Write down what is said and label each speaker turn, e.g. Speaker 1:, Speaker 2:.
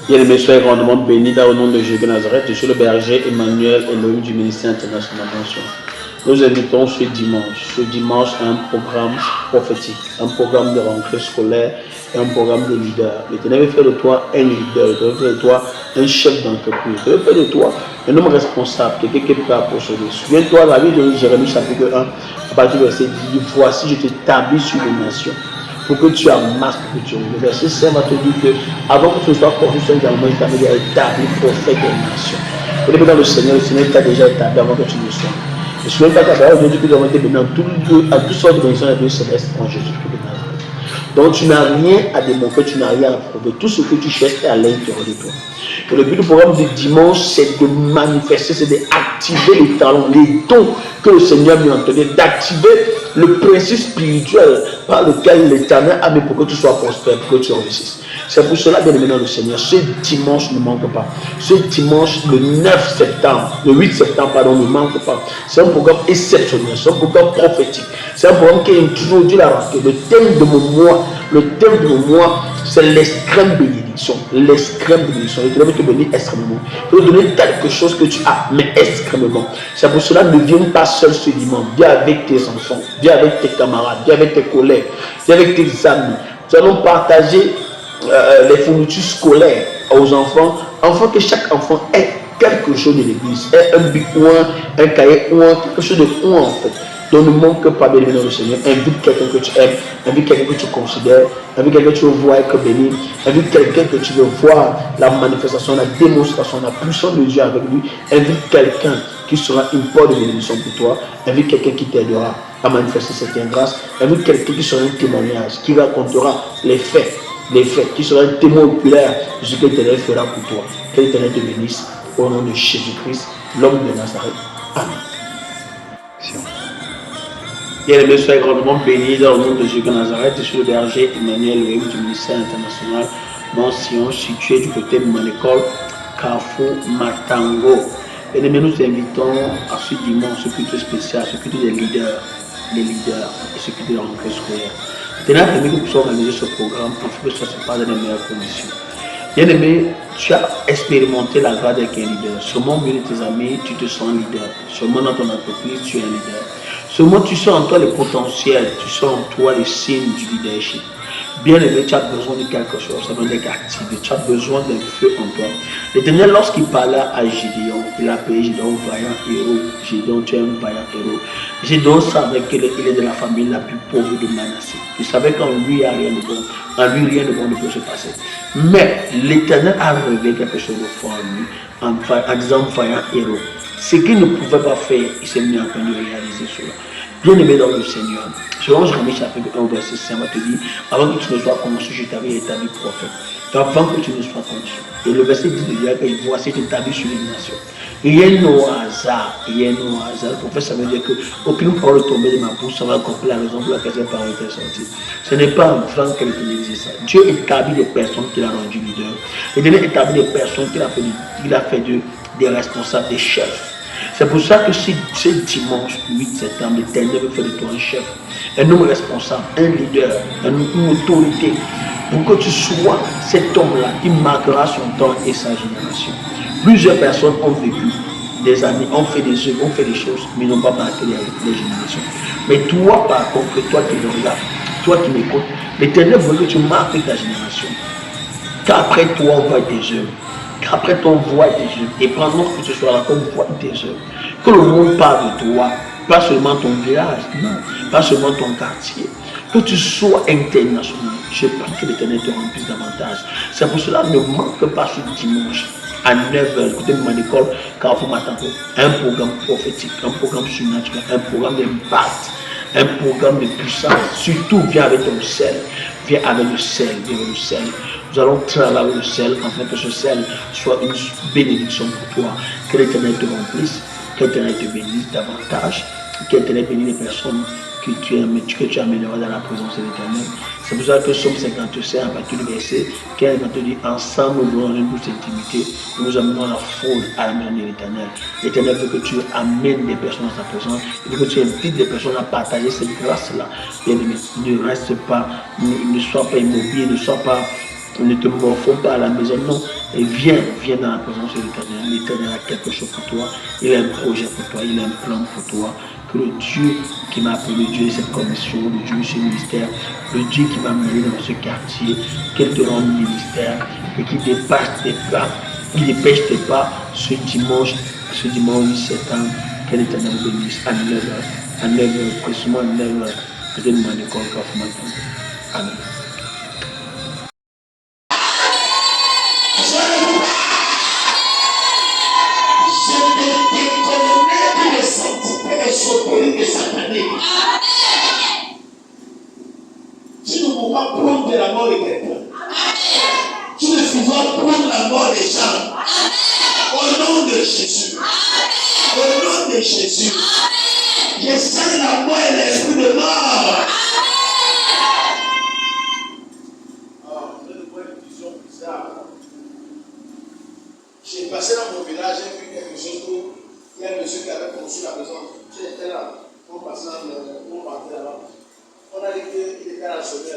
Speaker 1: Bien-aimé, soyez grandement béni dans le nom de Jésus de Nazareth. Je suis le berger Emmanuel Elohim du ministère international d'Attention. Nous invitons ce dimanche à un programme prophétique, un programme de rentrée scolaire et un programme de leader. L'Éternel veut faire de toi un leader, il veut faire de toi un chef d'entreprise, il veut faire de toi un homme responsable, quelqu'un qui est prêt à procéder. Souviens-toi, la vie de Jérémie chapitre 1, à partir du verset 10, voici je t'établis sur les nations, pour que tu amasses, pour que tu roules. Le verset 5 va te dire que avant que tu ne sois conçu sur un diamant, il t'a établi prophète des nations. Et dans le Seigneur t'a déjà établi avant que tu ne sois. Et souviens-toi qu'à travers aujourd'hui, que nous avons été bénis à toutes sortes de bénédictions et de célestes en Jésus-Christ de Nazareth. Donc tu n'as rien à démontrer, tu n'as rien à prouver. Tout ce que tu cherches est à l'intérieur de toi. Et le but du programme du dimanche, c'est de manifester, c'est d'activer les talents, les dons que le Seigneur lui a donné, d'activer le principe spirituel par lequel l'Éternel a mis pour que tu sois prospère, pour que tu réussisses. C'est pour cela, bien aimé dans le Seigneur, ce dimanche ne manque pas. Ce dimanche, le 9 septembre, le 8 septembre, pardon, ne manque pas. C'est un programme exceptionnel, c'est un programme prophétique. C'est un programme qui introduit la rentrée. Le thème de mon mois, c'est l'extrême bénédiction. L'extrême bénédiction. Il te bénir extrêmement. Il te donner quelque chose que tu as, mais extrêmement. C'est pour cela, ne viens pas seul ce dimanche. Viens avec tes enfants, viens avec tes camarades, viens avec tes collègues, viens avec tes amis. Nous allons partager les fournitures scolaires aux enfants, afin que chaque enfant ait quelque chose de l'église, ait un bic ou un cahier ou quelque chose de ou en fait. Donc ne manque pas de bénir le Seigneur. Invite quelqu'un que tu aimes, invite quelqu'un que tu considères, invite quelqu'un que tu veux voir être béni, invite quelqu'un que tu veux voir la manifestation, la démonstration, la puissance de Dieu avec lui. Invite quelqu'un qui sera une porte de bénédiction pour toi. Invite quelqu'un qui t'aidera à manifester cette grâce. Invite quelqu'un qui sera un témoignage, qui racontera les faits, qui sera un témoin oculaire de ce que l'Éternel fera pour toi. Que l'Éternel te bénisse au nom de Jésus-Christ, l'homme de Nazareth. Amen. Bien-aimés, soyez grandement bénis dans le nom de Jésus de Nazareth. Je suis le berger Emmanuel Elohim du ministère international Sion, situé du côté de mon école Carrefour Matango. Bien-aimés, nous invitons à ce dimanche, ce culte spécial, ce culte des leaders, et ce culte de la rentrée scolaire. Maintenant, permis que nous puissions organiser ce programme afin que ça se passe dans les meilleures conditions. Bien-aimé, tu as expérimenté la grâce d'être un leader. Sûrement, mieux de tes amis, tu te sens leader. Sûrement, dans ton entreprise, tu es un leader. Sûrement, tu sens en toi le potentiel, tu sens en toi les signes du leadership. Bien-aimé, tu as besoin de quelque chose, ça veut dire activé, tu as besoin d'un feu en toi. L'Éternel, lorsqu'il parlait à Gédéon, il a appelé Gédéon vaillant héros. Gédéon, tu es un vaillant héros. Gédéon savait qu'il est de la famille la plus pauvre de Manassé. Il savait qu'en lui, il n'y a rien de bon. En lui, rien de bon ne peut se passer. Mais l'Éternel a révélé quelque chose de fort en lui, en disant vaillant héros. Ce qu'il ne pouvait pas faire, il s'est mis en train de réaliser cela. Bien-aimé dans le Seigneur, selon Jérémie chapitre 1, verset 5, va te dire, avant que tu ne sois conçu, je t'avais établi prophète. Avant que tu ne sois conçu. Et le verset dit de dire que voici t'établi sur les nations. Rien au hasard, rien au hasard. Le prophète, ça veut dire qu'aucune parole tombée de ma bouche, ça va accomplir la raison pour laquelle cette parole est sortie. Ce n'est pas en vain qu'elle te disait ça. Dieu établit des personnes qu'il a rendues leaders. Et Dieu établit des personnes qu'il a fait des responsables, des chefs. C'est pour ça que ce dimanche 8 septembre, l'Éternel veut faire de toi un chef, un homme responsable, un leader, une autorité, pour que tu sois cet homme-là qui marquera son temps et sa génération. Plusieurs personnes ont vécu des années, ont fait des œuvres, ont fait des choses, mais n'ont pas marqué les générations. Mais toi, par contre, toi qui me regardes, toi qui m'écoutes, l'Éternel veut que tu marques ta génération. Qu'après toi, on voit tes œuvres. Qu'après ton voix tes œuvres, et pendant que tu sois là, qu'on voit tes œuvres, que le monde parle de toi, pas seulement ton village, non, pas seulement ton quartier, que tu sois international. Je prie que l'Éternel te remplisse davantage. C'est pour cela ne manque pas ce dimanche à 9h, côté de mon école, Carrefour Matango, un programme prophétique, un programme surnaturel, un programme d'impact, un programme de puissance. Surtout, viens avec ton sel, viens avec le sel, viens avec le sel. Nous allons travailler le sel afin que ce sel soit une bénédiction pour toi. Que l'Éternel te remplisse, que l'Éternel te bénisse davantage, que l'Éternel bénisse les personnes que tu amèneras dans la présence de l'Éternel. C'est pour ça que Somme 55, à partir du verset 15, va te dire ensemble, nous avons une douce intimité, nous amenons la foule à la main de l'Éternel. L'Éternel veut que tu amènes des personnes à sa présence, il veut que tu invites des personnes à partager cette grâce-là. Bien-aimé, ne reste pas, ne sois pas immobile, ne sois pas Ne te morfonds pas à la maison, non. Et viens dans la présence de l'Éternel. L'Éternel a quelque chose pour toi. Il a un projet pour toi. Il a un plan pour toi. Que le Dieu qui m'a appelé, le Dieu de cette commission, le Dieu de ce ministère, le Dieu qui m'a mené dans ce quartier, qu'il te rende ministère et qu'il dépasse tes pas, qu'il dépêche tes pas ce dimanche 7 ans, que l'Éternel bénisse à 9h, précisément à 9h, que de mon école, Amen.
Speaker 2: Tu ne pourras prendre la mort de quelqu'un. Tu ne pourras prendre la mort des gens. Au nom de Jésus. Au nom de Jésus. Je sens la mort et l'esprit de mort. J'ai passé dans mon village, j'ai vu quelque chose où il y a un monsieur qui avait conçu la maison. J'étais là, on passait on rentrait là-bas. On a dit qu'il était à la sommeil.